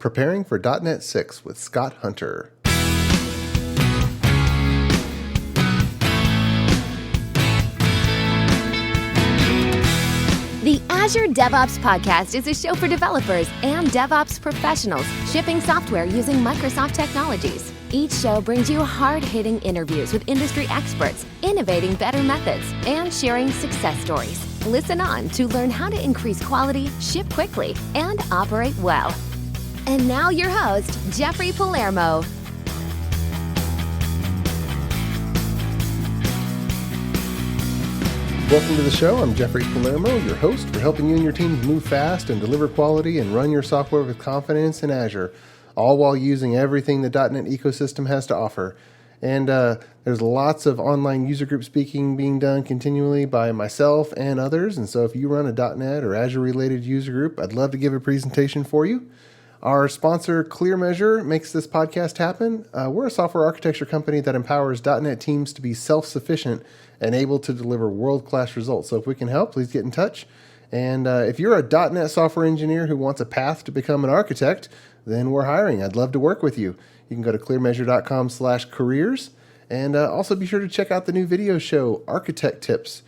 Preparing for .NET 6 with Scott Hunter. The Azure DevOps Podcast is a show for developers and DevOps professionals shipping software using Microsoft technologies. Each show brings you hard-hitting interviews with industry experts, innovating better methods, and sharing success stories. Listen on to learn how to increase quality, ship quickly, and operate well. And now your host, Jeffrey Palermo. Welcome to the show. I'm Jeffrey Palermo, your host for helping you and your teams move fast and deliver quality and run your software with confidence in Azure, all while using everything the .NET ecosystem has to offer. And there's lots of online user group speaking being done continually by myself and others. And so if you run a .NET or Azure-related user group, I'd love to give a presentation for you. Our sponsor, ClearMeasure, makes this podcast happen. We're a software architecture company that empowers .NET teams to be self-sufficient and able to deliver world-class results. So if we can help, please get in touch. And if you're a .NET software engineer who wants a path to become an architect, then we're hiring. I'd love to work with you. You can go to clearmeasure.com/careers. And also be sure to check out the new video show, Architect Tips.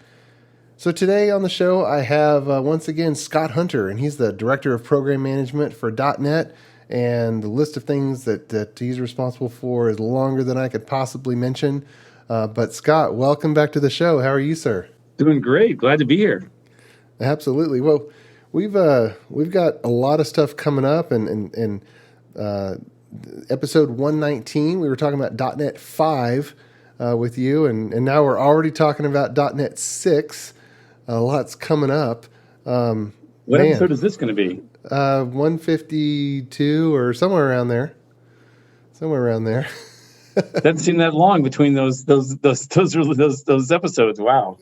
So today on the show, I have, once again, Scott Hunter, and he's the Director of Program Management for .NET, and the list of things that he's responsible for is longer than I could possibly mention. But Scott, welcome back to the show. How are you, sir? Doing great. Glad to be here. Absolutely. Well, we've got a lot of stuff coming up, and episode 119, we were talking about .NET 5 with you, and now we're already talking about .NET 6. A lot's coming up. What episode is this going to be? 152 or somewhere around there. Doesn't seem that long between those episodes. Wow.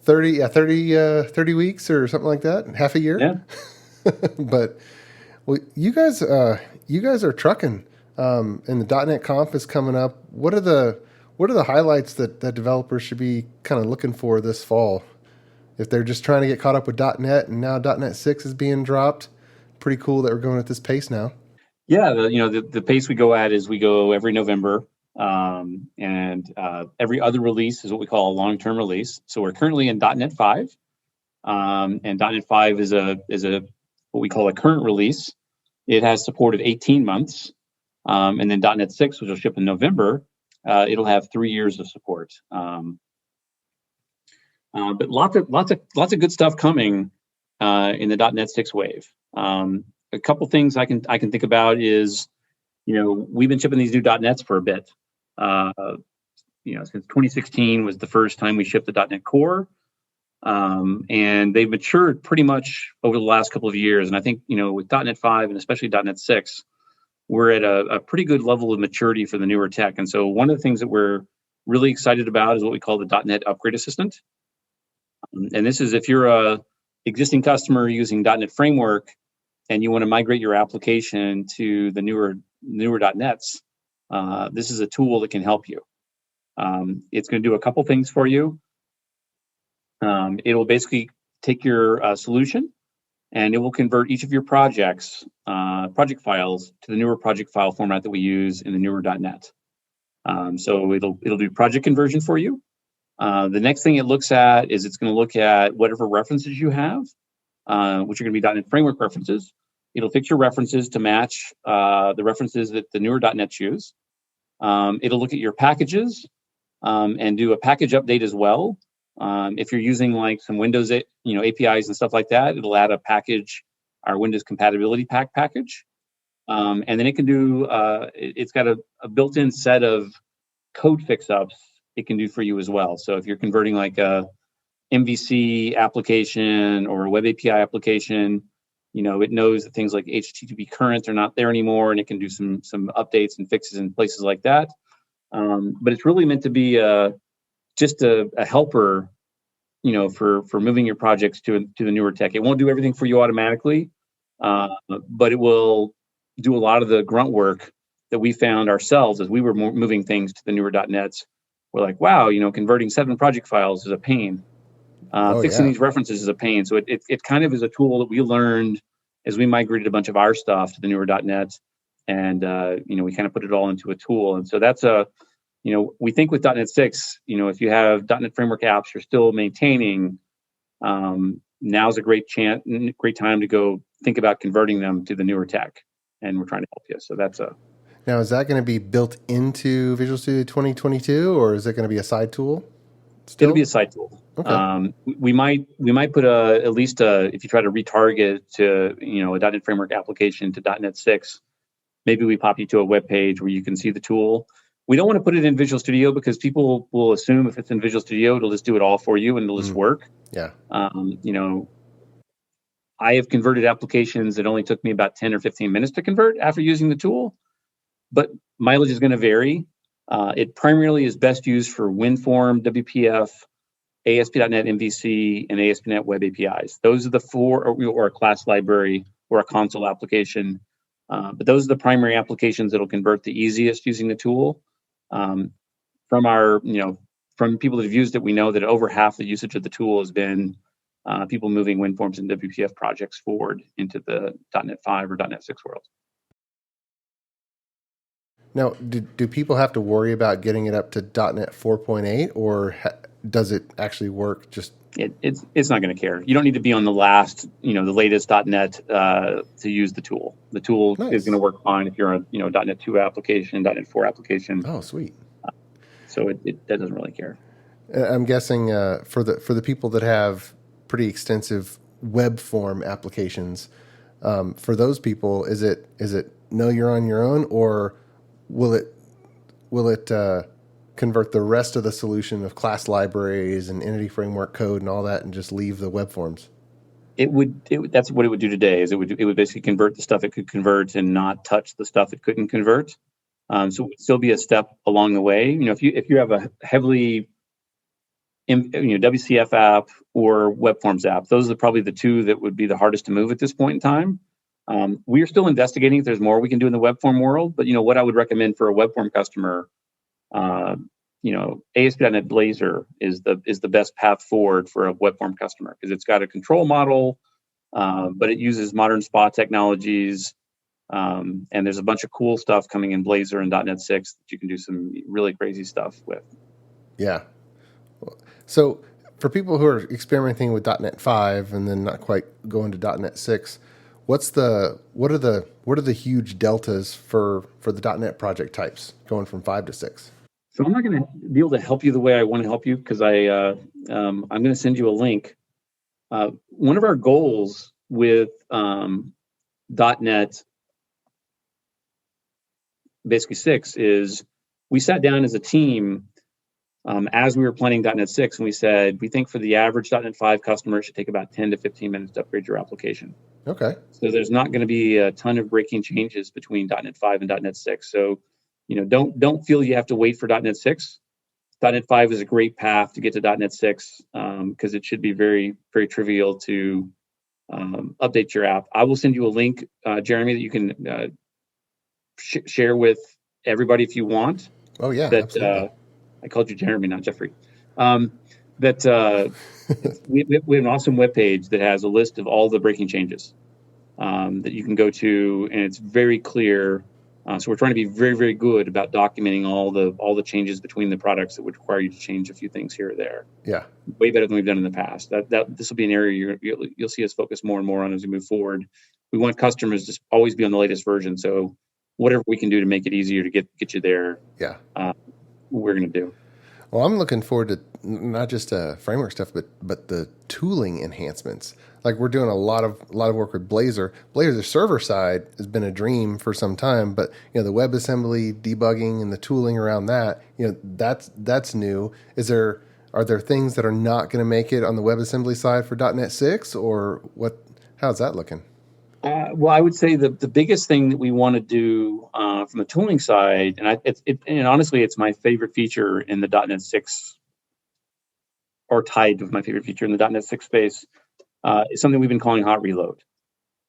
30 weeks or something like that. Half a year. Yeah. But well, you guys are trucking. And the .NET Conf is coming up. What are the highlights that developers should be kind of looking for this fall? If they're just trying to get caught up with .NET and now .NET 6 is being dropped, pretty cool that we're going at this pace now. Yeah, the pace we go at is we go every November, and every other release is what we call a long-term release. So we're currently in .NET 5, and .NET 5 is a what we call a current release. It has support of 18 months, and then .NET 6, which will ship in November, it'll have 3 years of support. But lots of good stuff coming in the .NET 6 wave. A couple things I can think about is, we've been shipping these new .NETs for a bit. Since 2016 was the first time we shipped the .NET Core, and they've matured pretty much over the last couple of years. And I think with .NET 5 and especially .NET 6, we're at a pretty good level of maturity for the newer tech. And so one of the things that we're really excited about is what we call the .NET Upgrade Assistant. And this is if you're a existing customer using .NET Framework and you want to migrate your application to the newer .NETs, this is a tool that can help you. It's going to do a couple things for you. It will basically take your solution and it will convert each of your project files to the newer project file format that we use in the newer .NET. So it'll do project conversion for you. The next thing it looks at is it's going to look at whatever references you have, which are going to be .NET Framework references. It'll fix your references to match the references that the newer .NETs use. It'll look at your packages and do a package update as well. If you're using like some Windows, APIs and stuff like that, it'll add a package, our Windows compatibility package, and then it can do. It's got a built-in set of code fix-ups it can do for you as well. So if you're converting like a MVC application or a web API application, it knows that things like HTTP current are not there anymore, and it can do some updates and fixes in places like that. But it's really meant to be just a helper, for moving your projects to the newer tech. It won't do everything for you automatically, but it will do a lot of the grunt work that we found ourselves as we were moving things to the newer .NETs. We're like, wow, converting 7 project files is a pain. Fixing these references is a pain. So it kind of is a tool that we learned as we migrated a bunch of our stuff to the newer .NET. and we kind of put it all into a tool. And so that's we think with .NET 6, if you have .NET Framework apps you're still maintaining, now's a great time to go think about converting them to the newer tech, and we're trying to help you. So that's Now, is that going to be built into Visual Studio 2022, or is it going to be a side tool? Still? It'll be a side tool. Okay. We might put at least if you try to retarget to a .NET Framework application to .NET 6, maybe we pop you to a web page where you can see the tool. We don't want to put it in Visual Studio because people will assume if it's in Visual Studio, it'll just do it all for you and it'll just work. Yeah. I have converted applications that only took me about 10 or 15 minutes to convert after using the tool, but mileage is going to vary. It primarily is best used for WinForm, WPF, ASP.NET MVC, and ASP.NET Web APIs. Those are the four, or a class library or a console application. But those are the primary applications that'll convert the easiest using the tool. From people that have used it, we know that over half the usage of the tool has been people moving WinForms and WPF projects forward into the .NET 5 or .NET 6 world. Now, do people have to worry about getting it up to .NET 4.8, or does it actually work? It's not going to care. You don't need to be on the latest .NET to use the tool. The tool is going to work fine if you're on .NET 2 application, .NET 4 application. Oh, sweet. So that doesn't really care. I'm guessing for the people that have pretty extensive web form applications, for those people, is it no, you're on your own, or will it convert the rest of the solution of class libraries and entity framework code and all that, and just leave the web forms? That's what it would do today. Is it would basically convert the stuff it could convert and not touch the stuff it couldn't convert. So it would still be a step along the way. If you have a heavily WCF app or web forms app, those are probably the two that would be the hardest to move at this point in time. We are still investigating if there's more we can do in the web form world, but what I would recommend for a web form customer, ASP.NET Blazor is the best path forward for a web form customer, because it's got a control model, but it uses modern SPA technologies, and there's a bunch of cool stuff coming in Blazor and .NET 6 that you can do some really crazy stuff with. Yeah. So for people who are experimenting with .NET 5 and then not quite going to .NET 6, what are the huge deltas for the .NET project types going from 5 to 6? So I'm not going to be able to help you the way I want to help you, because I'm going to send you a link. One of our goals with .NET basically 6 is we sat down as a team as we were planning .NET 6, and we said we think for the average .NET 5 customer, it should take about 10 to 15 minutes to upgrade your application. Okay. So there's not going to be a ton of breaking changes between .NET 5 and .NET 6. So don't feel you have to wait for .NET 6. .NET 5 is a great path to get to .NET 6 because it should be very, very trivial to update your app. I will send you a link, Jeremy, that you can share with everybody if you want. Oh, yeah, absolutely. I called you Jeremy, not Jeffrey. We have an awesome webpage that has a list of all the breaking changes that you can go to, and it's very clear. So we're trying to be very, very good about documenting all the changes between the products that would require you to change a few things here or there. Yeah, way better than we've done in the past. This will be an area you'll see us focus more and more on as we move forward. We want customers to always be on the latest version. So whatever we can do to make it easier to get you there, we're going to do. Well, I'm looking forward to not just framework stuff, but the tooling enhancements. Like, we're doing a lot of work with Blazor. Blazor server side has been a dream for some time, but the WebAssembly debugging and the tooling around that, that's new. Are there things that are not going to make it on the WebAssembly side for .NET 6, or what? How's that looking? Well, I would say the biggest thing that we want to do from the tooling side, and honestly, it's my favorite feature in the .NET 6, or tied with my favorite feature in the .NET 6 space, is something we've been calling hot reload.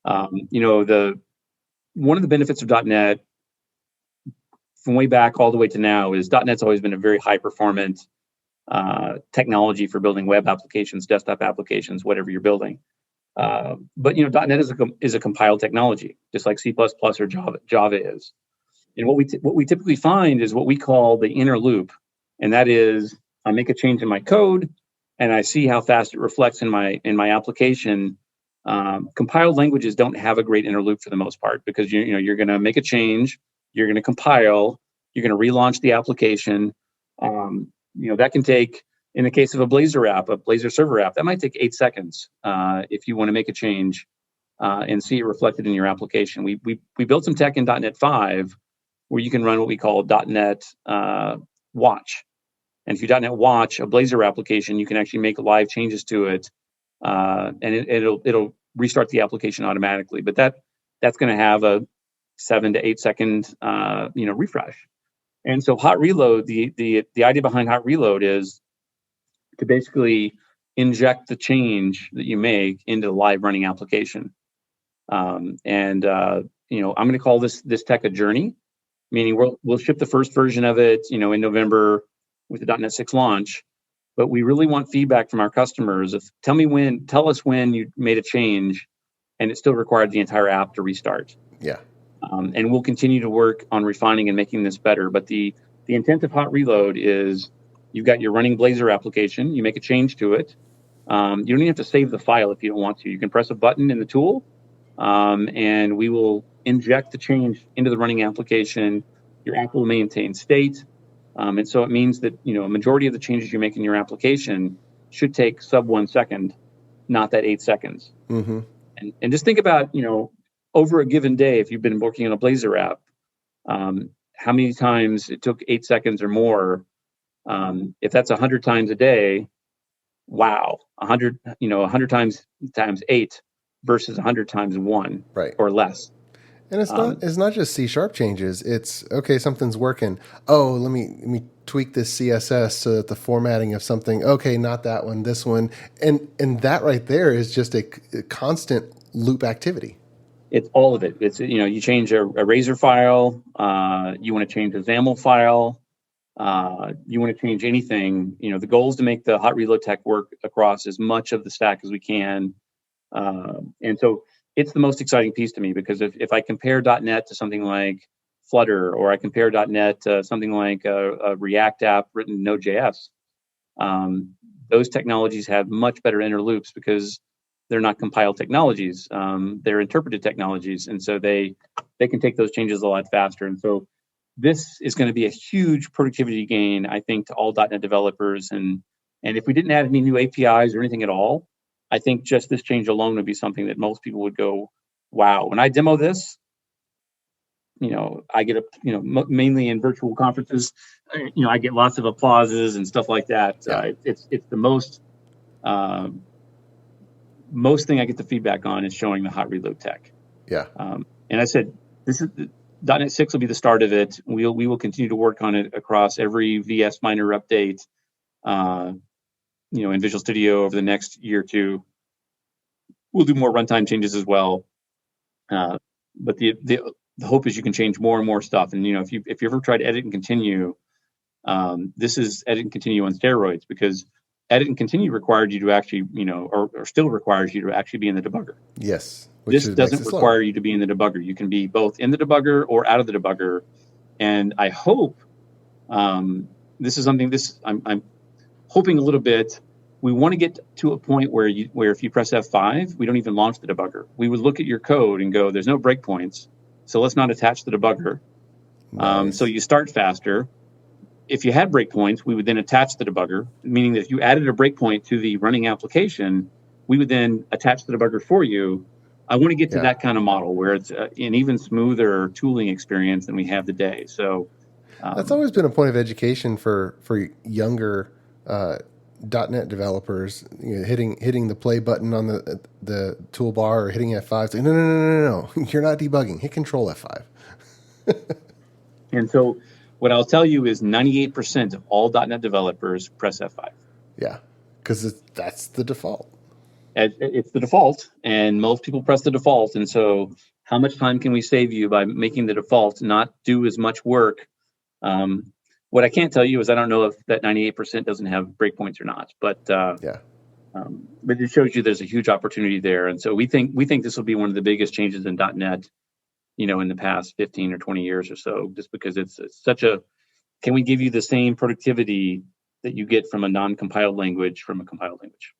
One of the benefits of .NET from way back all the way to now is .NET's always been a very high performant technology for building web applications, desktop applications, whatever you're building. But .NET is a compiled technology, just like C++ or Java is. And what we typically find is what we call the inner loop, and that is I make a change in my code, and I see how fast it reflects in my application. Compiled languages don't have a great inner loop for the most part, because you're going to make a change, you're going to compile, you're going to relaunch the application. That can take, in the case of a Blazor server app, that might take 8 seconds if you want to make a change and see it reflected in your application. We built some tech in .NET 5 where you can run what we call .NET Watch. And if you .NET Watch a Blazor application, you can actually make live changes to it, and it'll restart the application automatically. But that's going to have a 7 to 8 second refresh. And so hot reload, the idea behind hot reload is to basically inject the change that you make into the live running application. I'm going to call this tech a journey, meaning we'll ship the first version of it, in November with the .NET 6 launch. But we really want feedback from our customers. Tell us when you made a change and it still required the entire app to restart. Yeah. And we'll continue to work on refining and making this better. But the intent of hot reload is you've got your running Blazor application, you make a change to it. You don't even have to save the file if you don't want to. You can press a button in the tool, and we will inject the change into the running application. Your app will maintain state. And so it means that, a majority of the changes you make in your application should take sub 1 second, not that 8 seconds. Mm-hmm. And just think about, over a given day, if you've been working on a Blazor app, how many times it took 8 seconds or more. If that's 100 times a day, wow, 100 times 8 versus 100 times 1, right, or less. And it's not just C# changes. It's okay, something's working. Oh, let me tweak this CSS so that the formatting of something. Okay, not that one, this one, and that right there is just a constant loop activity. It's all of it. It's you change a Razor file, you want to change a XAML file, you want to change anything. The goal is to make the hot reload tech work across as much of the stack as we can, and so it's the most exciting piece to me, because if I compare .NET to something like Flutter, or I compare .NET to something like a React app written in Node.js, those technologies have much better inner loops because they're not compiled technologies. They're interpreted technologies. And so they can take those changes a lot faster. And so this is going to be a huge productivity gain, I think, to all .NET developers. And if we didn't add any new APIs or anything at all, I think just this change alone would be something that most people would go, wow. When I demo this, I get mainly in virtual conferences, I get lots of applauses and stuff like that. Yeah. It's the most thing I get the feedback on is showing the hot reload tech. Yeah. And I said, this is .NET 6 will be the start of it. We will continue to work on it across every VS minor update, in Visual Studio over the next year or two. We'll do more runtime changes as well. But the hope is you can change more and more stuff. And if you ever tried edit and continue, this is edit and continue on steroids, because edit and continue required you to actually, or still requires you to actually be in the debugger. Yes. This doesn't require you to be in the debugger. You can be both in the debugger or out of the debugger. And I hope this is something. I'm hoping a little bit. We want to get to a point where if you press F5, we don't even launch the debugger. We would look at your code and go, "There's no breakpoints, so let's not attach the debugger." Nice. So you start faster. If you had breakpoints, we would then attach the debugger, meaning that if you added a breakpoint to the running application, we would then attach the debugger for you. I want to get to that kind of model where it's an even smoother tooling experience than we have today. So that's always been a point of education for younger .NET developers. Hitting the play button on the toolbar or hitting F5. It's like, no, you're not debugging. Hit Control F5. And so what I'll tell you is 98% of all .NET developers press F5. Yeah, because that's the default. It's the default, and most people press the default. And so how much time can we save you by making the default not do as much work? What I can't tell you is I don't know if that 98% doesn't have breakpoints or not. But But it shows you there's a huge opportunity there. And so we think this will be one of the biggest changes in .NET, in the past 15 or 20 years or so, just because it's such a, can we give you the same productivity that you get from a non-compiled language from a compiled language?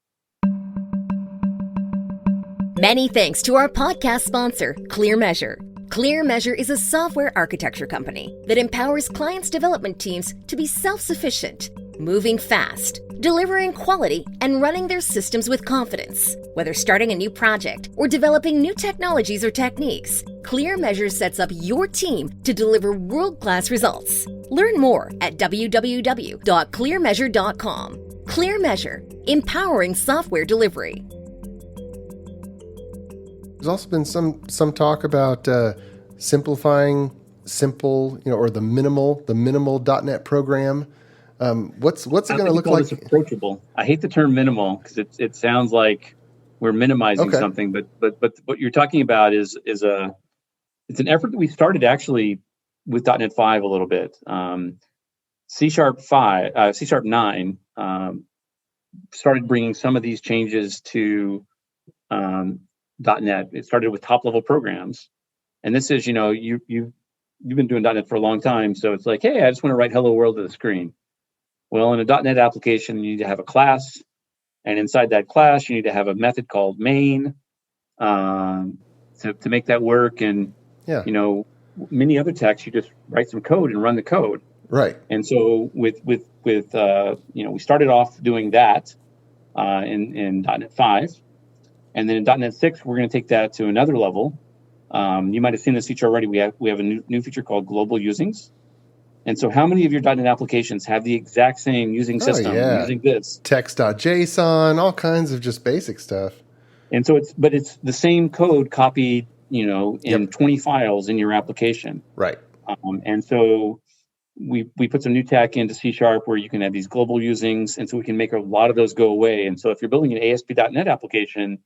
Many thanks to our podcast sponsor, ClearMeasure. ClearMeasure is a software architecture company that empowers clients' development teams to be self-sufficient, moving fast, delivering quality, and running their systems with confidence. Whether starting a new project or developing new technologies or techniques, ClearMeasure sets up your team to deliver world-class results. Learn more at www.clearmeasure.com. ClearMeasure, empowering software delivery. There's also been some talk about simplifying simple, or the minimal .NET program. What's it going to look like? Approachable. I hate the term minimal because it sounds like we're minimizing something, but what you're talking about is it's an effort that we started actually with .NET 5 a little bit. C# 9 started bringing some of these changes to .NET. It started with top-level programs, and this is, you've been doing .NET for a long time, so it's like, hey, I just want to write hello world to the screen. Well, in a .NET application, you need to have a class, and inside that class, you need to have a method called main to make that work. And many other texts, you just write some code and run the code. Right. And so with we started off doing that in .NET 5. And then in .NET 6, we're going to take that to another level. You might have seen this feature already. We have a new feature called global usings. And so how many of your .NET applications have the exact same using system, using this? Text.json, all kinds of just basic stuff. And so it's the same code copied, in 20 files in your application. Right. And so we put some new tech into C# where you can have these global usings, and so we can make a lot of those go away. And so if you're building an ASP.NET application,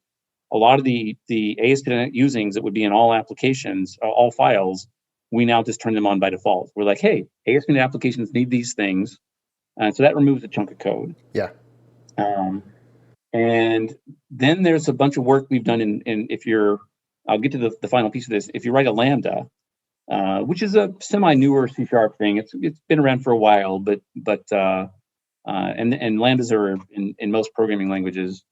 a lot of the ASP.NET usings that would be in all applications, all files, we now just turn them on by default. We're like, hey, ASP.NET applications need these things. So that removes a chunk of code. Yeah. And then there's a bunch of work we've done in I'll get to the final piece of this. If you write a Lambda, which is a semi-newer C# thing, it's been around for a while, but and Lambdas are in most programming languages.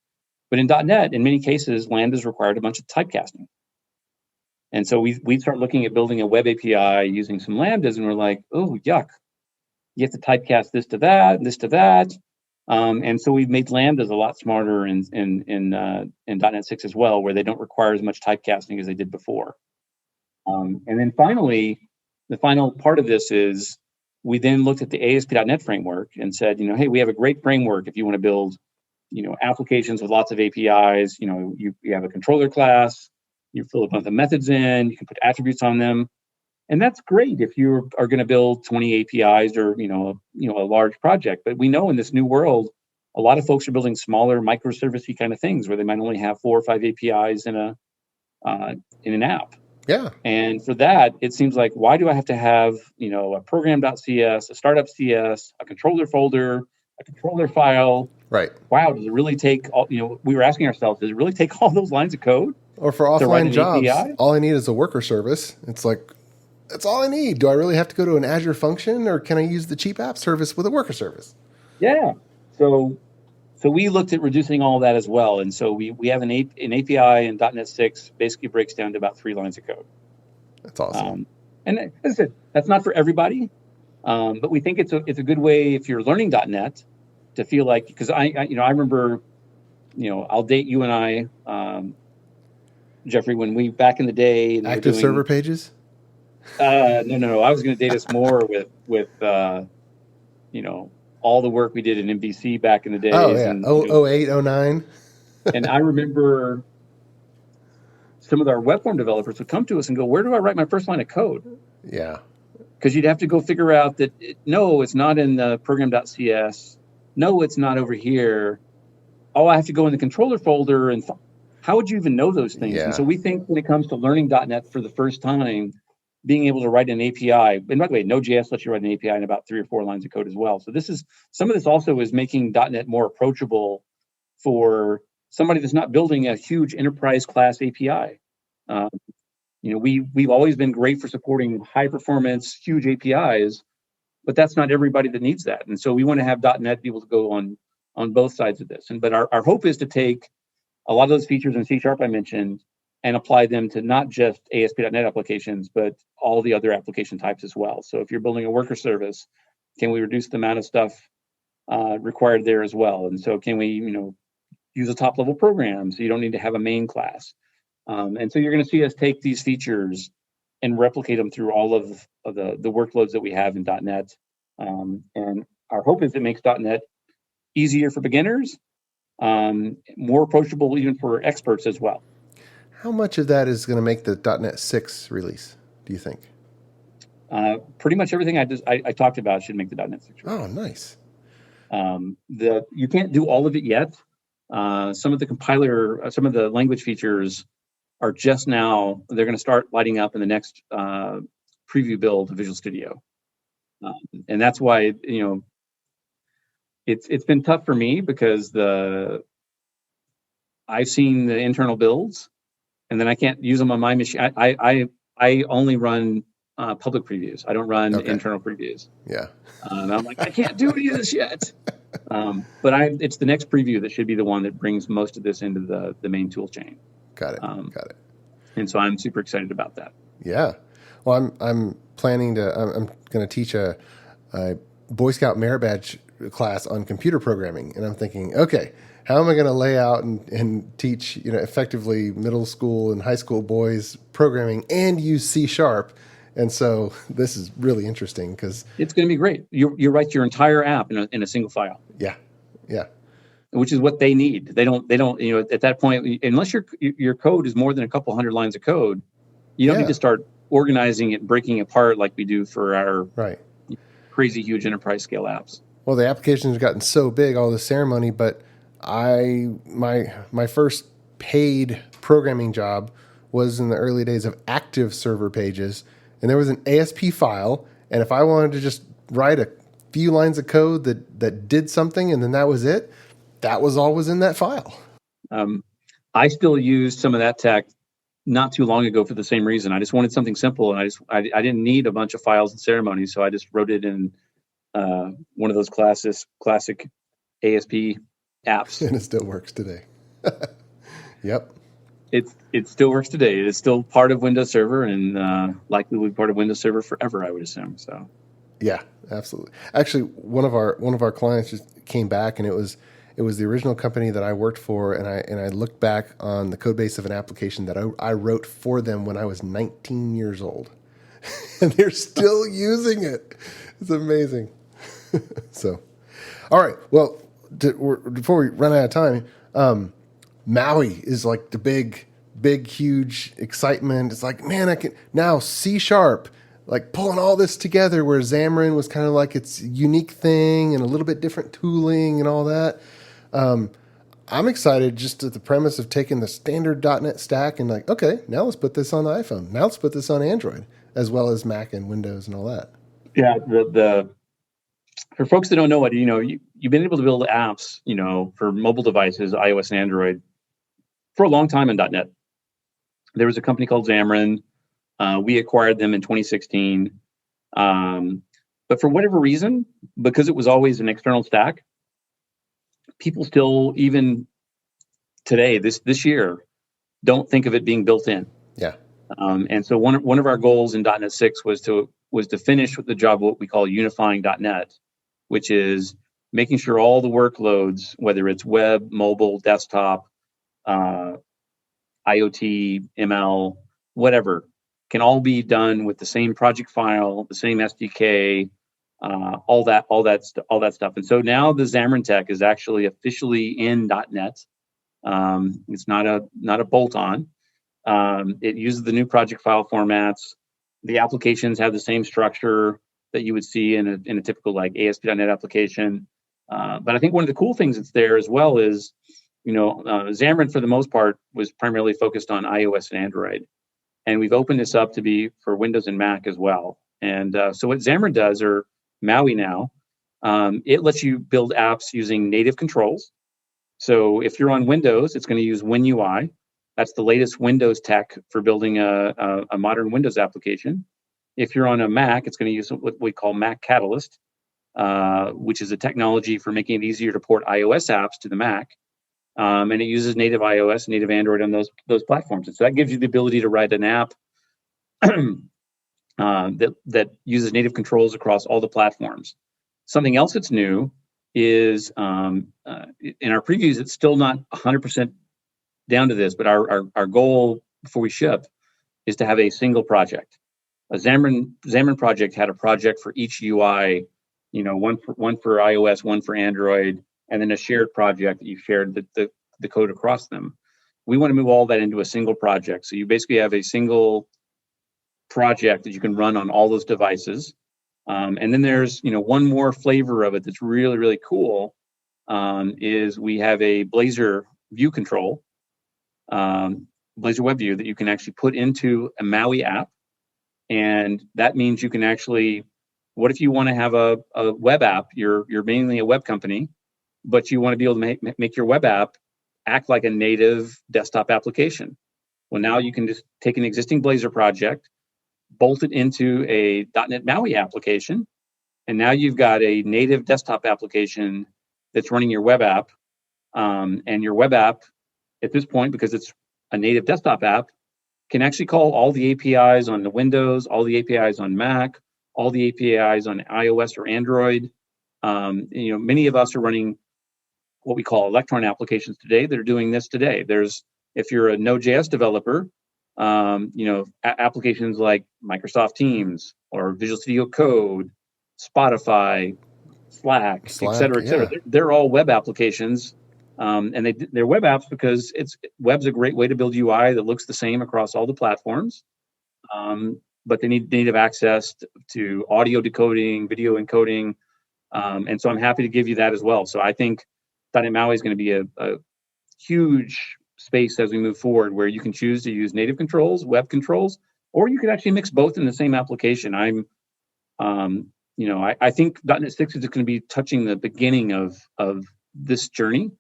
But in .NET, in many cases, Lambdas required a bunch of typecasting. And so we'd start looking at building a web API using some Lambdas, and we're like, oh, yuck. You have to typecast this to that, and this to that. And so we've made Lambdas a lot smarter in .NET 6 as well, where they don't require as much typecasting as they did before. And then finally, the final part of this is we then looked at the ASP.NET framework and said, hey, we have a great framework if you want to build applications with lots of APIs. You have a controller class, you fill a bunch of methods in, you can put attributes on them. And that's great if you are going to build 20 APIs or, a large project. But we know in this new world, a lot of folks are building smaller microservice-y kind of things where they might only have 4 or 5 APIs in an app. Yeah. And for that, it seems like, why do I have to have, a program.cs, a startup.cs, a controller folder, a controller file? Right. Wow, does it really take all, we were asking ourselves, does it really take all those lines of code? Or for offline jobs, all I need is a worker service. It's like, that's all I need. Do I really have to go to an Azure function, or can I use the cheap app service with a worker service? Yeah. So we looked at reducing all that as well. And so we have an API in .NET 6 basically breaks down to about 3 lines of code. That's awesome. And as I said, that's not for everybody, but we think it's a good way if you're learning .NET to feel like, because I remember, I'll date you and I, Jeffrey, when we back in the day. Active server pages? No. I was going to date us more with all the work we did in MVC back in the days. Oh, yeah. 08, 09. And I remember some of our web form developers would come to us and go, where do I write my first line of code? Yeah. Because you'd have to go figure out that, no, it's not in the program.cs. No, it's not over here. Oh, I have to go in the controller folder. And how would you even know those things? Yeah. And so we think when it comes to learning .NET for the first time, being able to write an API, and by the way, Node.js lets you write an API in about 3 or 4 lines of code as well. So some of this also is making .NET more approachable for somebody that's not building a huge enterprise class API. We've always been great for supporting high performance, huge APIs, but that's not everybody that needs that. And so we want to have .NET be able to go on both sides of this. But our hope is to take a lot of those features in C# I mentioned and apply them to not just ASP.NET applications, but all the other application types as well. So if you're building a worker service, can we reduce the amount of stuff required there as well? And so can we, use a top level program so you don't need to have a main class? And so you're going to see us take these features and replicate them through all of the workloads that we have in .NET. And our hope is it makes .NET easier for beginners, more approachable even for experts as well. How much of that is going to make the .NET 6 release, do you think? Pretty much everything I talked about should make the .NET 6 release. Oh, nice. You can't do all of it yet. Some of the language features are just now, they're going to start lighting up in the next preview build of Visual Studio. And that's why, it's been tough for me because I've seen the internal builds and then I can't use them on my machine. I only run public previews. I don't run internal previews. Yeah. And I'm like, I can't do any of this yet. But it's the next preview that should be the one that brings most of this into the main tool chain. Got it. And so I'm super excited about that. Yeah. Well, I'm planning to. I'm going to teach a Boy Scout merit badge class on computer programming, and I'm thinking, okay, how am I going to lay out and teach effectively middle school and high school boys programming and use C#? And so this is really interesting because it's going to be great. You write your entire app in a single file. Yeah. Which is what they need. They don't. At that point, unless your code is more than a couple hundred lines of code, you don't need to start organizing it, breaking it apart like we do for our crazy huge enterprise scale apps. Well, the applications have gotten so big, all the ceremony, but my first paid programming job was in the early days of active server pages, and there was an ASP file, and if I wanted to just write a few lines of code that did something and then that was it, that was all was in that file. I still used some of that tech not too long ago for the same reason. I just wanted something simple, and I didn't need a bunch of files and ceremonies, so I just wrote it in one of those classic ASP apps. And it still works today. Yep. It still works today. It is still part of Windows Server, and likely will be part of Windows Server forever, I would assume. So. Yeah, absolutely. Actually, one of our clients just came back, and it was the original company that I worked for, and I looked back on the code base of an application that I wrote for them when I was 19 years old, and they're still using it. It's amazing. So, all right. Well, before we run out of time, Maui is like the big, huge excitement. It's like, man, I can now C#. Like pulling all this together, where Xamarin was kind of like its unique thing and a little bit different tooling and all that. I'm excited just at the premise of taking the standard .NET stack and like, okay, now let's put this on the iPhone. Now let's put this on Android, as well as Mac and Windows and all that. Yeah, for folks that don't know it, you've been able to build apps, for mobile devices, iOS and Android, for a long time in .NET. There was a company called Xamarin. We acquired them in 2016. But for whatever reason, because it was always an external stack, people still, even today, this year, don't think of it being built in. Yeah. And so one of our goals in .NET 6 was to finish with the job what we call unifying .NET, which is making sure all the workloads, whether it's web, mobile, desktop, IoT, ML, whatever, can all be done with the same project file, the same SDK, all that stuff. And so now the Xamarin Tech is actually officially in .NET. It's not a bolt-on. It uses the new project file formats. The applications have the same structure that you would see in a typical like ASP.NET application. But I think one of the cool things that's there as well is, Xamarin for the most part was primarily focused on iOS and Android. And we've opened this up to be for Windows and Mac as well. And so what Xamarin does, or Maui now, it lets you build apps using native controls. So if you're on Windows, it's going to use WinUI. That's the latest Windows tech for building a modern Windows application. If you're on a Mac, it's going to use what we call Mac Catalyst, which is a technology for making it easier to port iOS apps to the Mac. And it uses native iOS, native Android on those platforms. And so that gives you the ability to write an app that uses native controls across all the platforms. Something else that's new is in our previews, it's still not 100% down to this, but our goal before we ship is to have a single project. A Xamarin project had a project for each UI, one for iOS, one for Android, and then a shared project that you shared the code across them. We want to move all that into a single project. So you basically have a single project that you can run on all those devices. And then there's, one more flavor of it that's really, really cool, is we have a Blazor view control, Blazor Web View that you can actually put into a MAUI app. And that means you can actually, what if you want to have a web app? You're mainly a web company, but you want to be able to make your web app act like a native desktop application. Well, now you can just take an existing Blazor project, bolt it into a .NET MAUI application, and now you've got a native desktop application that's running your web app. And your web app, at this point, because it's a native desktop app, can actually call all the APIs on the Windows, all the APIs on Mac, all the APIs on iOS or Android. Many of us are running what we call Electron applications today that are doing this today. If you're a Node.js developer, applications like Microsoft Teams or Visual Studio Code, Spotify, Slack, et cetera, et cetera. Yeah. They're all web applications. And they're web apps because web's a great way to build UI that looks the same across all the platforms. But they need native access to audio decoding, video encoding. And so I'm happy to give you that as well. So I think .NET MAUI is going to be a huge space as we move forward, where you can choose to use native controls, web controls, or you could actually mix both in the same application. I think .NET 6 is going to be touching the beginning of this journey.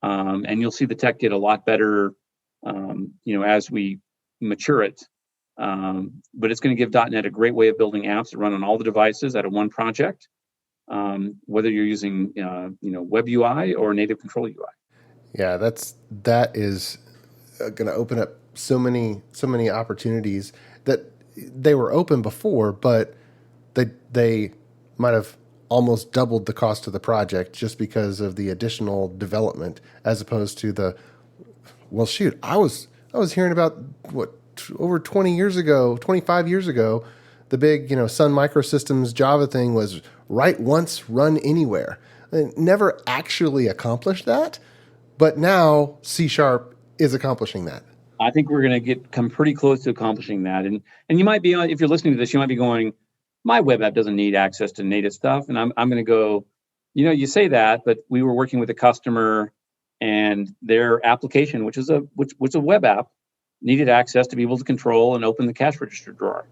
And you'll see the tech get a lot better, as we mature it. But it's going to give .NET a great way of building apps that run on all the devices out of one project, whether you're using, web UI or native control UI. Yeah, that is going to open up so many opportunities that they were open before, but they might have almost doubled the cost of the project just because of the additional development, as opposed to I was hearing about over 25 years ago, the big, Sun Microsystems Java thing was write once, run anywhere. It never actually accomplished that, but now C# is accomplishing that. I think we're going to come pretty close to accomplishing that. And you might be, if you're listening to this, you might be going, my web app doesn't need access to native stuff. And I'm going to go, you say that, but we were working with a customer and their application, which was a web app, needed access to be able to control and open the cash register drawer.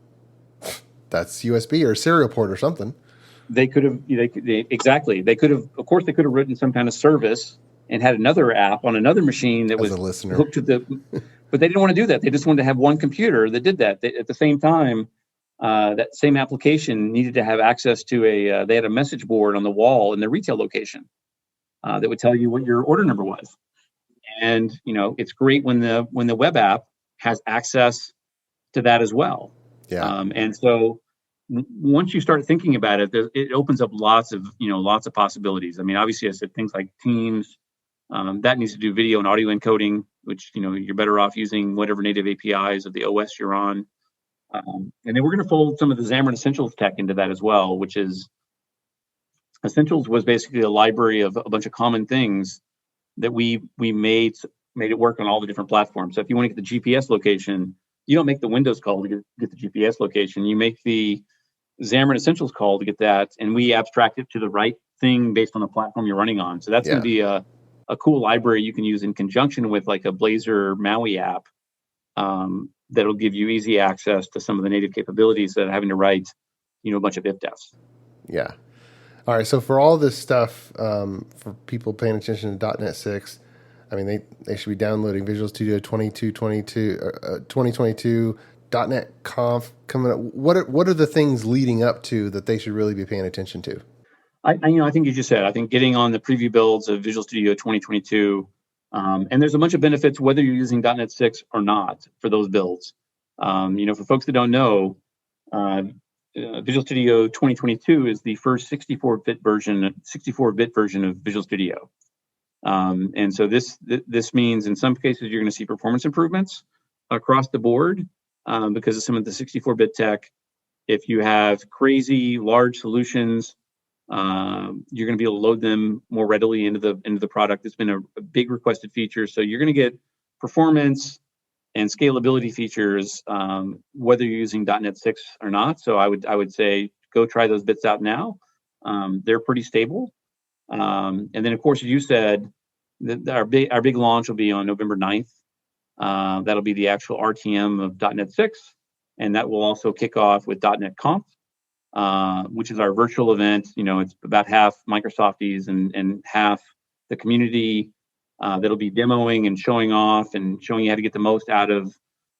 That's USB or serial port or something. They could have, exactly. They could have, of course, they could have written some kind of service and had another app on another machine that was hooked to but they didn't want to do that. They just wanted to have one computer that did that. At the same time, that same application needed to have access to they had a message board on the wall in their retail location that would tell you what your order number was. And, it's great when the web app has access to that as well. Yeah. And so once you start thinking about it, it opens up lots of possibilities. I mean, obviously I said things like Teams, that needs to do video and audio encoding, which, you're better off using whatever native APIs of the OS you're on. And then we're going to fold some of the Xamarin Essentials tech into that as well, which is Essentials was basically a library of a bunch of common things that we made it work on all the different platforms. So if you want to get the GPS location, you don't make the Windows call to get the GPS location. You make the Xamarin Essentials call to get that, and we abstract it to the right thing based on the platform you're running on. So that's going to be a cool library you can use in conjunction with like a Blazor MAUI app that'll give you easy access to some of the native capabilities that having to write, a bunch of if-defs. Yeah. All right, so for all this stuff, for people paying attention to .NET 6, I mean, they should be downloading Visual Studio 2022, .NET Conf coming up. What are the things leading up to that they should really be paying attention to? I think you just said, I think getting on the preview builds of Visual Studio 2022, and there's a bunch of benefits whether you're using .NET 6 or not for those builds. For folks that don't know, Visual Studio 2022 is the first 64-bit version of Visual Studio. And so this means in some cases you're going to see performance improvements across the board because of some of the 64-bit tech. If you have crazy large solutions, you're going to be able to load them more readily into the product. It's been a big requested feature, so you're going to get performance and scalability features whether you're using .NET 6 or not. So I would say go try those bits out now. They're pretty stable. And then of course, as you said, our big launch will be on November 9th. That'll be the actual RTM of .NET 6, and that will also kick off with .NET Conf, which is our virtual event. It's about half Microsofties and half the community that'll be demoing and showing off and showing you how to get the most out of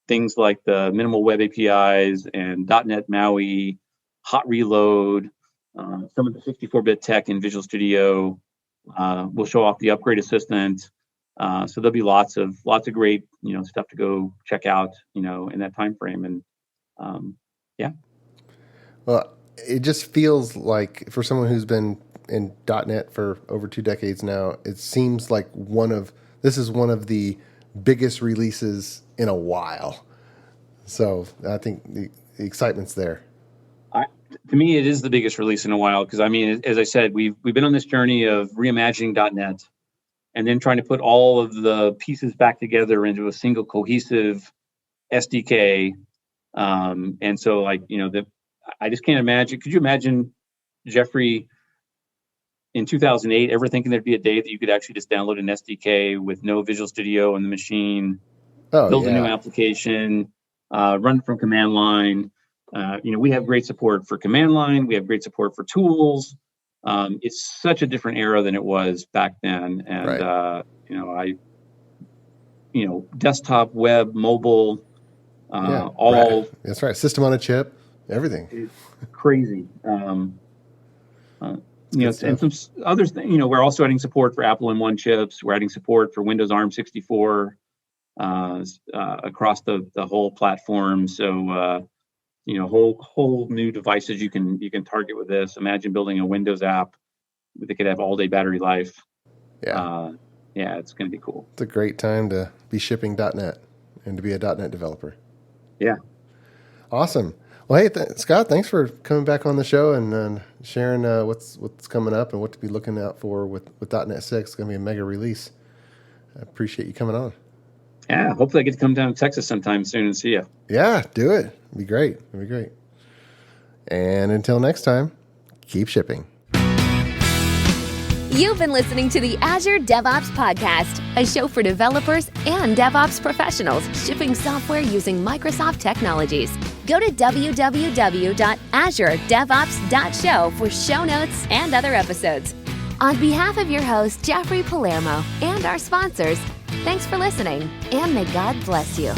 things like the minimal web APIs and .NET MAUI, hot reload, some of the 64-bit tech in Visual Studio. We'll show off the upgrade assistant. So there'll be lots of great stuff to go check out in that time frame. And yeah. Well, it just feels like for someone who's been in .NET for over 2 decades now, it seems like this is one of the biggest releases in a while. So I think the excitement's there. To me, it is the biggest release in a while because, as I said, we've been on this journey of reimagining .NET and then trying to put all of the pieces back together into a single cohesive SDK. And so, I just can't imagine. Could you imagine, Jeffrey, in 2008, ever thinking there'd be a day that you could actually just download an SDK with no Visual Studio on the machine, build a new application, run from command line? We have great support for command line. We have great support for tools. It's such a different era than it was back then. And, right. Desktop, web, mobile, all. Right. That's right. System on a chip, everything. It's crazy. And some other things, we're also adding support for Apple M1 chips. We're adding support for Windows ARM 64 across the whole platform. So, whole new devices you can target with this. Imagine building a Windows app that could have all-day battery life. Yeah. It's going to be cool. It's a great time to be shipping .NET and to be a .NET developer. Yeah. Awesome. Well, hey, Scott, thanks for coming back on the show and sharing what's coming up and what to be looking out for with .NET 6. It's going to be a mega release. I appreciate you coming on. Yeah, hopefully I get to come down to Texas sometime soon and see you. Yeah, do it. It'd be great. And until next time, keep shipping. You've been listening to the Azure DevOps Podcast, a show for developers and DevOps professionals shipping software using Microsoft technologies. Go to www.azuredevops.show for show notes and other episodes. On behalf of your host, Jeffrey Palermo, and our sponsors, thanks for listening, and may God bless you.